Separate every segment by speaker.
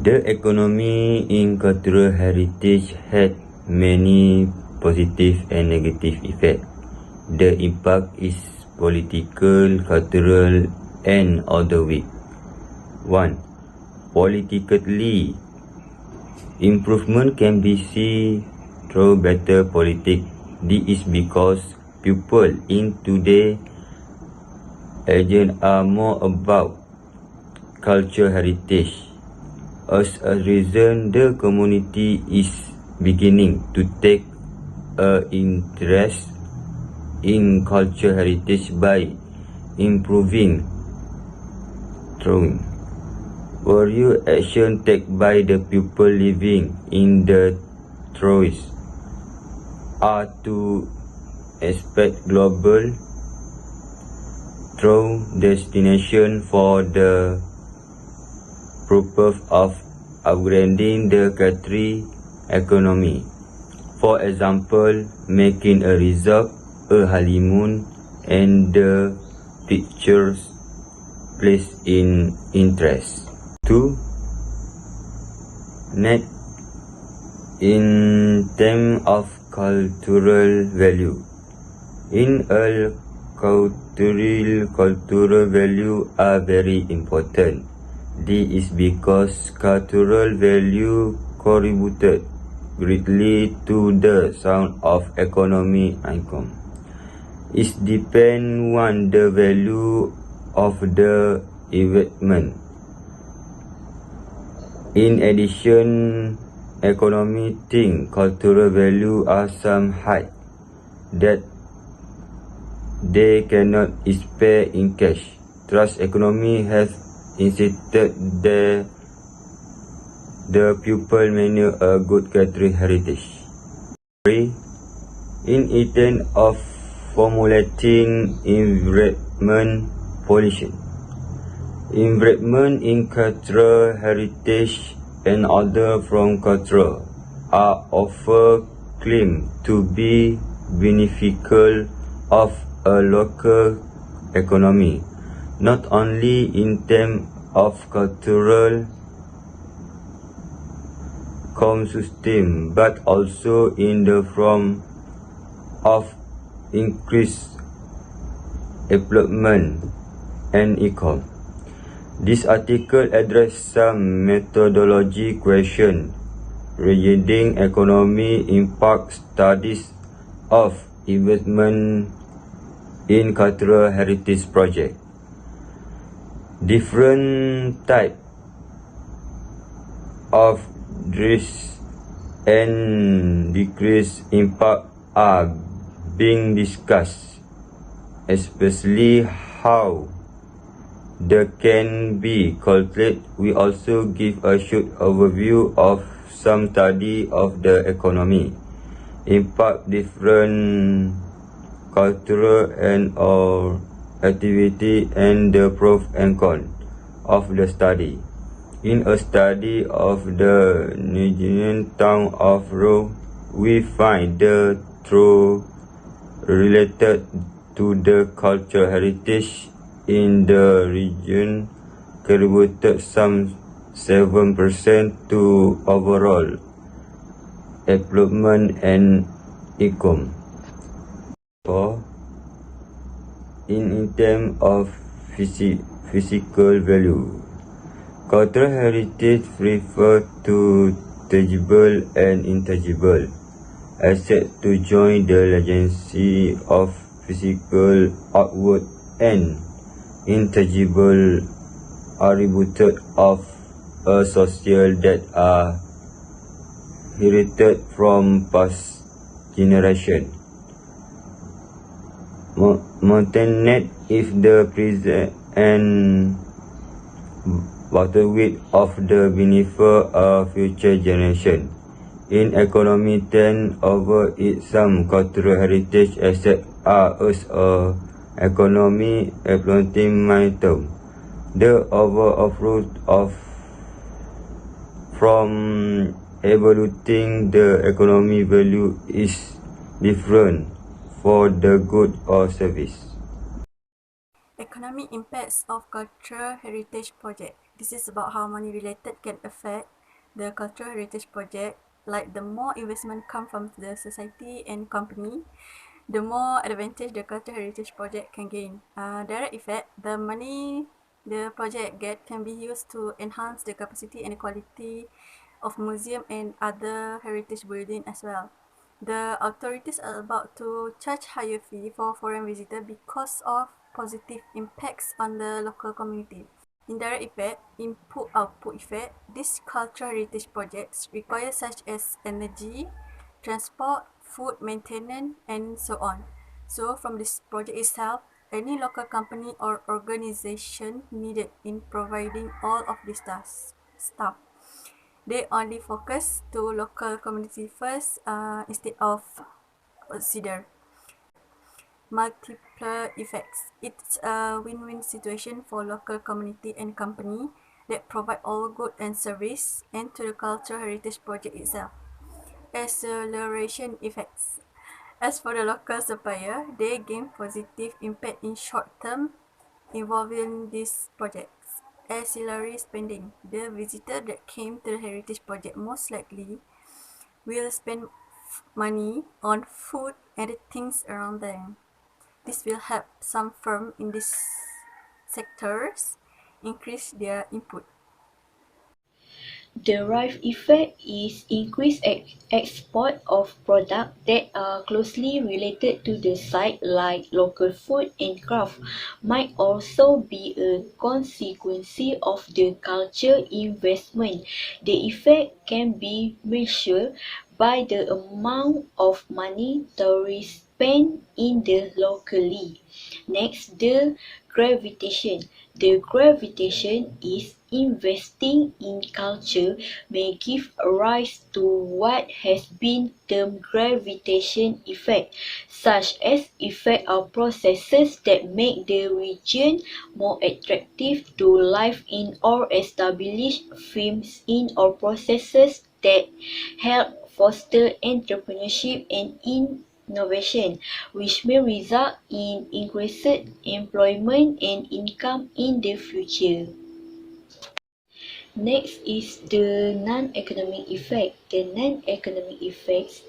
Speaker 1: The economy in cultural heritage had many positive and negative effects. The impact is political, cultural, and otherwise. 1. Politically, improvement can be seen through better politics. This is because people in today's age are more about cultural heritage. As a result, the community is beginning to take an interest in cultural heritage by improving through various actions taken by the people living in the tropics are to expect global through destination for the purpose of upgrading the country economy. For example, making a resort, a honeymoon, and the pictures place in interest. 2. Net in terms of cultural value. In all cultural value are very important. This is because cultural value contributed greatly to the sound of economic income. It depends on the value of the investment. In addition, economic think cultural value are some high that they cannot spare in cash. Trust economy has insisted that the pupil manage a good cultural heritage. 3. In terms of formulating environment pollution. Environment in cultural heritage and other from culture are often claimed to be beneficial of a local economy, not only in terms of cultural consumption but also in the form of increased employment and income. This article addresses some methodology questions regarding economic impact studies of investment in cultural heritage project. Different types of risk and decreased impact are being discussed, especially how they can be calculated. We also give a short overview of some study of the economy impact different cultural and or activity and the pros and cons of the study. In a study of the Nigerian town of Rome, we find the true related to the cultural heritage in the region contributed some 7% to overall employment and income. 4. In terms of physical value, cultural heritage refers to tangible and intangible assets to join the legacy of physical artwork and intangible attributes of a social that are inherited from past generations. Maintenance is the present and waterweight of the benefit of future generation. In economy terms, over it some cultural heritage assets are as a economy employment term. The overall fruit of from evaluating the economy value is different for the good or service.
Speaker 2: Economic impacts of cultural heritage project. This is about how money related can affect the cultural heritage project. Like the more investment come from the society and company, the more advantage the cultural heritage project can gain. Direct effect, the money the project get can be used to enhance the capacity and quality of museum and other heritage building as well. The authorities are about to charge higher fee for foreign visitors because of positive impacts on the local community. Indirect effect, input-output effect, these cultural heritage projects require such as energy, transport, food maintenance, and so on. So from this project itself, any local company or organization needed in providing all of these stuff. They only focus to local community first instead of consider multiple effects. It's a win-win situation for local community and company that provide all good and service and to the cultural heritage project itself. Acceleration effects. As for the local supplier, they gain positive impact in short term involving these projects. Ancillary spending. The visitor that came to the heritage project most likely will spend money on food and the things around them. This will help some firms in these sectors increase their input.
Speaker 3: Derived effect is increased export of products that are closely related to the site like local food and craft might also be a consequence of the culture investment. The effect can be measured by the amount of money tourists spend in the locally. Next, the gravitation. The gravitation is investing in culture may give rise to what has been termed gravitation effect, such as effect of processes that make the region more attractive to live in or establish firms in or processes that help foster entrepreneurship and innovation, which may result in increased employment and income in the future. Next is the non-economic effect. The non-economic effects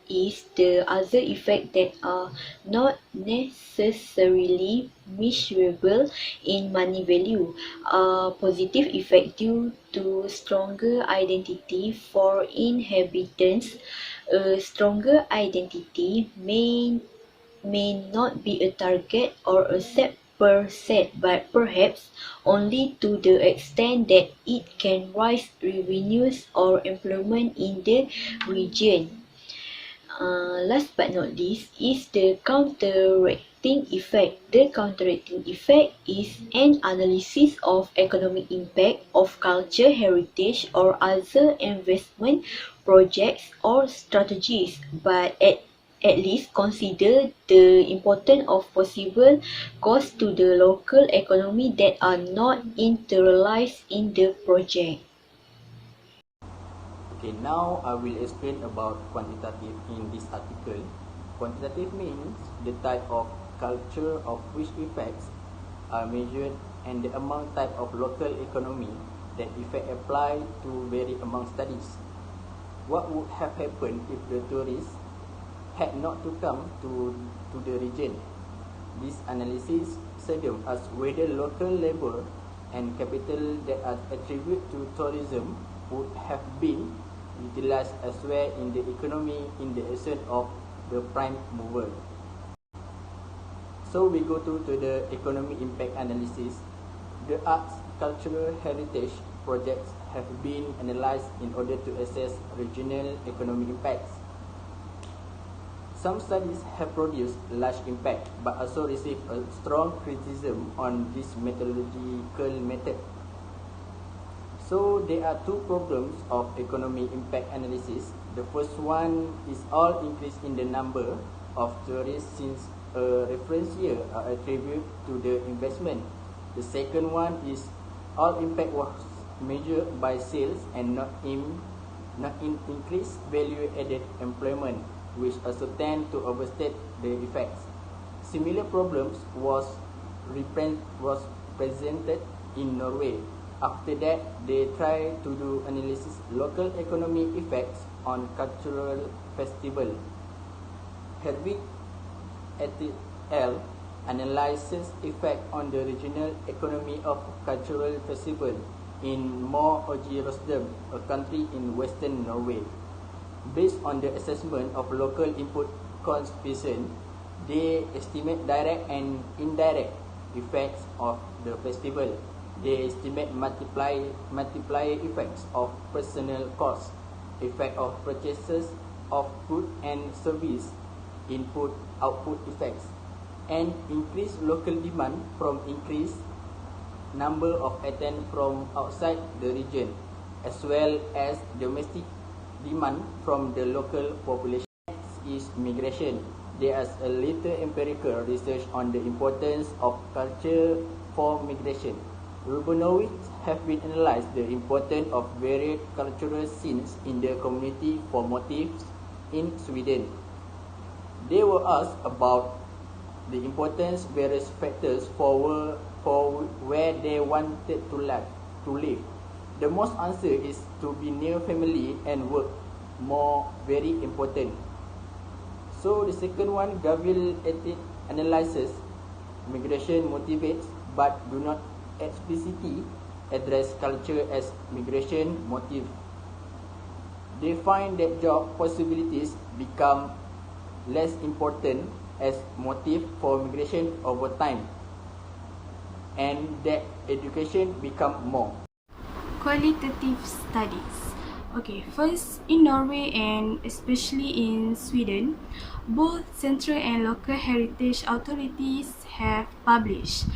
Speaker 3: is the other effects that are not necessarily measurable in money value. Positive effect due to stronger identity for inhabitants. A stronger identity may not be a target or a set per se, but perhaps only to the extent that it can raise revenues or employment in the region. Last but not least is the counteracting effect. The counteracting effect is an analysis of economic impact of culture, heritage, or other investment projects or strategies, but at least consider the importance of possible costs to the local economy that are not internalized in the project.
Speaker 4: Okay, now I will explain about quantitative in this article. Quantitative means the type of culture of which effects are measured and the amount type of local economy that effect apply to vary among studies. What would have happened if the tourists had not to come to the region? This analysis suggests as whether local labor and capital that are attributed to tourism would have been utilized elsewhere in the economy in the absence of the prime mover. So we go to the economic impact analysis. The arts, cultural heritage projects have been analyzed in order to assess regional economic impacts. Some studies have produced large impact but also received a strong criticism on this methodological method. So there are two problems of economic impact analysis. The first one is all increase in the number of tourists since a reference year are attributed to the investment. The second one is all impact was measured by sales and not in increased value added employment, which also tend to overstate the effects. Similar problems was presented in Norway. After that, they try to do analysis local economic effects on cultural festival. Hedwig et al. Analyzes effect on the regional economy of cultural festival in MOHD, a country in western Norway. Based on the assessment of local input contribution, they estimate direct and indirect effects of the festival. They estimate multiplier effects of personal costs, effect of purchases of goods and service, input-output effects, and increased local demand from increased number of attendants from outside the region, as well as domestic demand from the local population. Next is migration. There is a little empirical research on the importance of culture for migration. Urbanologists have been analysed the importance of varied cultural scenes in the community for motifs in Sweden. They were asked about the importance various factors for where they wanted to live. The most answer is to be near family and work, more very important. So the second one, Gabriel Ethic analyzes migration motivates but do not explicitly address culture as migration motive. They find that job possibilities become less important as motive for migration over time, and that education become more.
Speaker 5: Qualitative studies. Okay, first in Norway and especially in Sweden, both central and local heritage authorities have published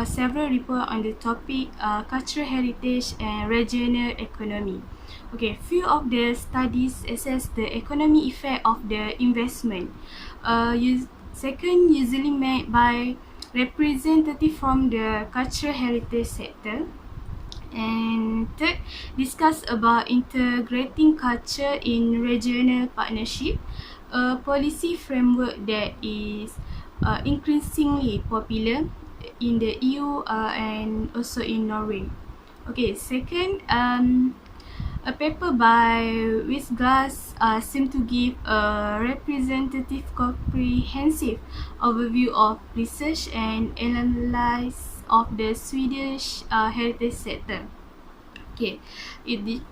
Speaker 5: several reports on the topic cultural heritage and regional economy. Okay, few of the studies assess the economic effect of the investment. Second, usually made by representative from the cultural heritage sector. And third, discuss about integrating culture in regional partnership, a policy framework that is increasingly popular in the EU and also in Norway. Okay, second, a paper by Wisglass seemed to give a representative comprehensive overview of research and analysis of the Swedish heritage sector. Okay, it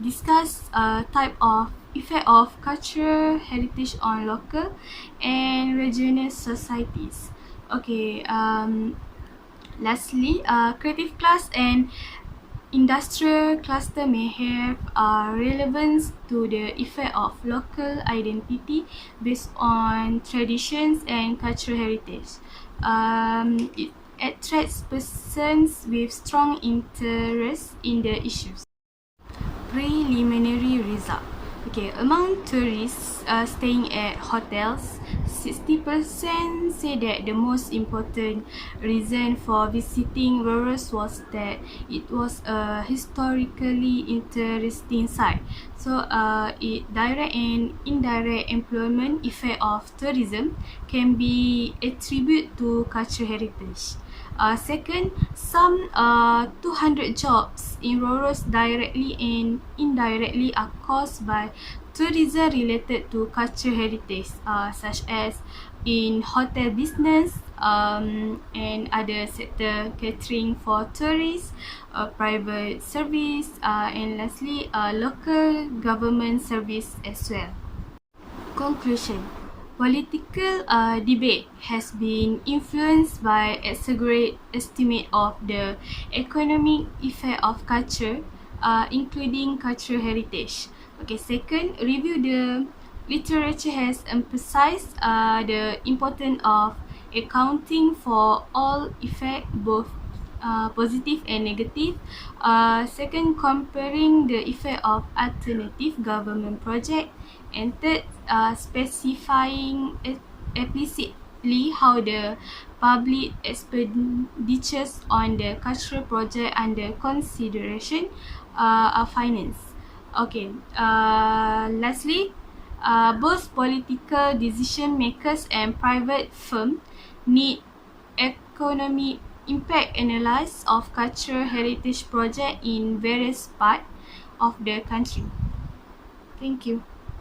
Speaker 5: discuss type of effect of cultural heritage on local and regional societies. Okay, lastly, creative class and industrial cluster may have relevance to the effect of local identity based on traditions and cultural heritage. It attracts persons with strong interest in the issues. Preliminary result. Okay, among tourists staying at hotels, 60% say that the most important reason for visiting Rhoros was that it was a historically interesting site. So, direct and indirect employment effect of tourism can be attributed to cultural heritage. Second, some 200 jobs in Rhoros directly and indirectly are caused by tourism related to cultural heritage, such as in hotel business and other sector catering for tourists, private service, and lastly, local government service as well. Conclusion. Political debate has been influenced by exaggerate estimate of the economic effect of culture, including cultural heritage. Okay, second, review the literature has emphasized the importance of accounting for all effect, both positive and negative. Second, comparing the effect of alternative government project. And third, specifying explicitly how the public expenditures on the cultural project under consideration are financed. Okay, lastly, both political decision makers and private firms need economic impact analysis of cultural heritage project in various parts of the country. Thank you.